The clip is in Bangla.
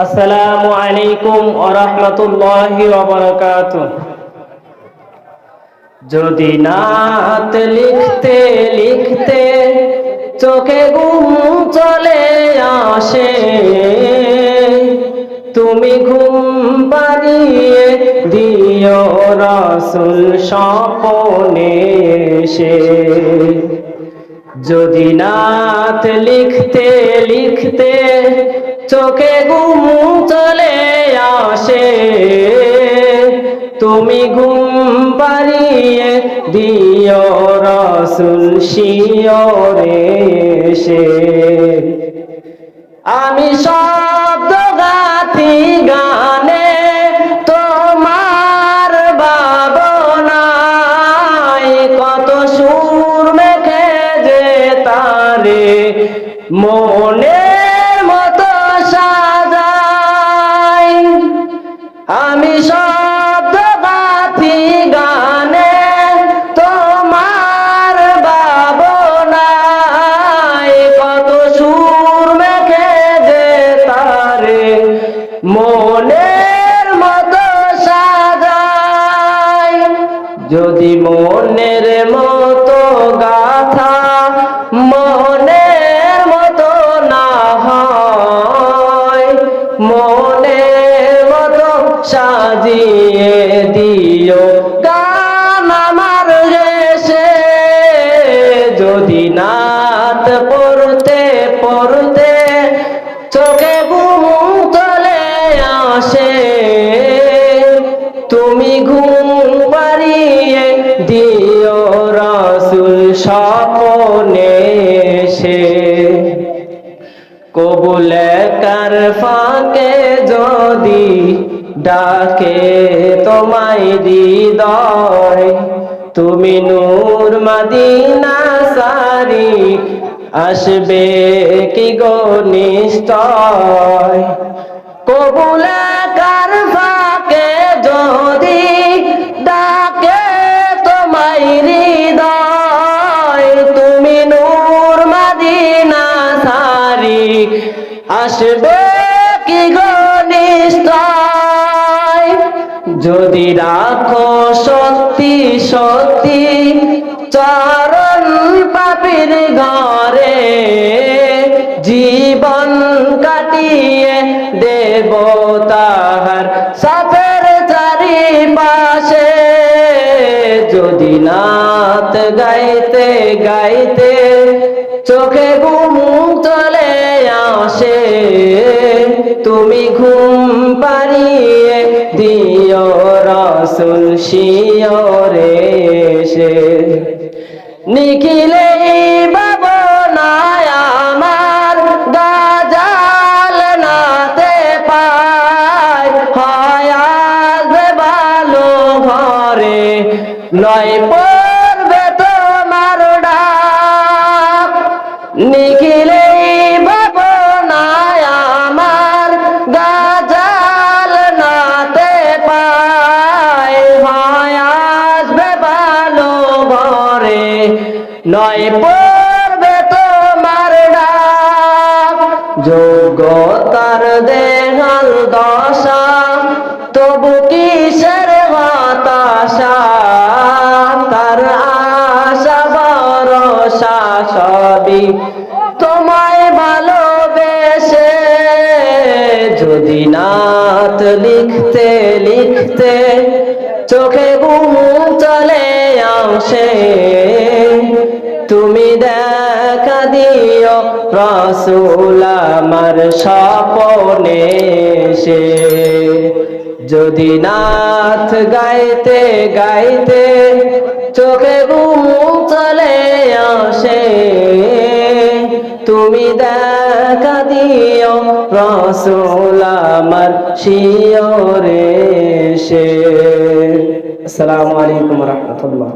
আসসালামু আলাইকুম ওয়া রাহমাতুল্লাহি ওয়া বারাকাতুহু। যদি নাত লিখতে লিখতে চোখে ঘুম চলে আসে, তুমি ঘুম পাড়িয়ে দিও রাসূল স্বপনে এসে। যদি নাত লিখতে লিখতে চোখে ঘুম চলে আসে, তুমি ঘুম পাড়িয়ে দিও রাসূল শিয়রে এসে। আমি শব্দ গাথি গানে তোমার ভাবনায়, কত সুর মেখে যে তারে মনের মতো সাজাই। আমি শব্দ গাথি গানে তোমার ভাবনায়, কত সুর মেখে যে তারে মনের মতো সাজাই। যদি মনের মতো গাথা মনের মতো না হয়, মনের মতো সাজিয়ে দিও গান আমার দেশে। যদি নাত পড়তে পড়তে চোখে ঘুম চলে আসে, তুমি ঘুম পাড়িয়ে দিও রাসূল স্বপনে এসে। কবুলের ফাঁকে যদি ডাকে তোমায় হৃদয়, তুমি নূর মদিনা সারি আসবে কি গো নিশ্চয়। কবুলের ফাঁকে যদি ডাকে তোমায় হৃদয়, তুমি নূর মদিনা সারি আসবে কি গো নিশ্চয়। যদি রাখো সত্যি সত্যি চরণ পাপীর ঘরে, জীবন কাটিয়ে দেব তাহার সাথের চারিপাশে। যদি নাত গাইতে গাইতে চোখে ঘুম চলে আসে, তুমি ঘুম পাড়িয়ে দিও রাসূল শিয়রে এসে। নিখিলে ভাবনায় আমার গাজাল নাতে পায়, হয় আসবে ভালো ঘরে নয় পড়বে তোমার ডাক। নিখিলে ভাবনায় আমার গাজাল নাতে পায়, হয় আসবে ভালো ঘরে নয় পড়বে তোমার ডাক। যোগ্যতার দেহাল দশা তবু কিসের হতাশা, তার আশা ভরসা সবই তোমায় ভালোবেসে। যদি নাত লিখতে লিখতে চোখে ঘুম চলে আসে, তুমি দেখা দিও রাসূল আমার স্বপনে এসে। যদি নাত গাইতে গাইতে চোখে ঘুম চলে আসে, তুমি দেখা দিও রাসূল আমার শিয়রে এসে। আসসালামু আলাইকুম ওয়া রাহমাতুল্লাহ।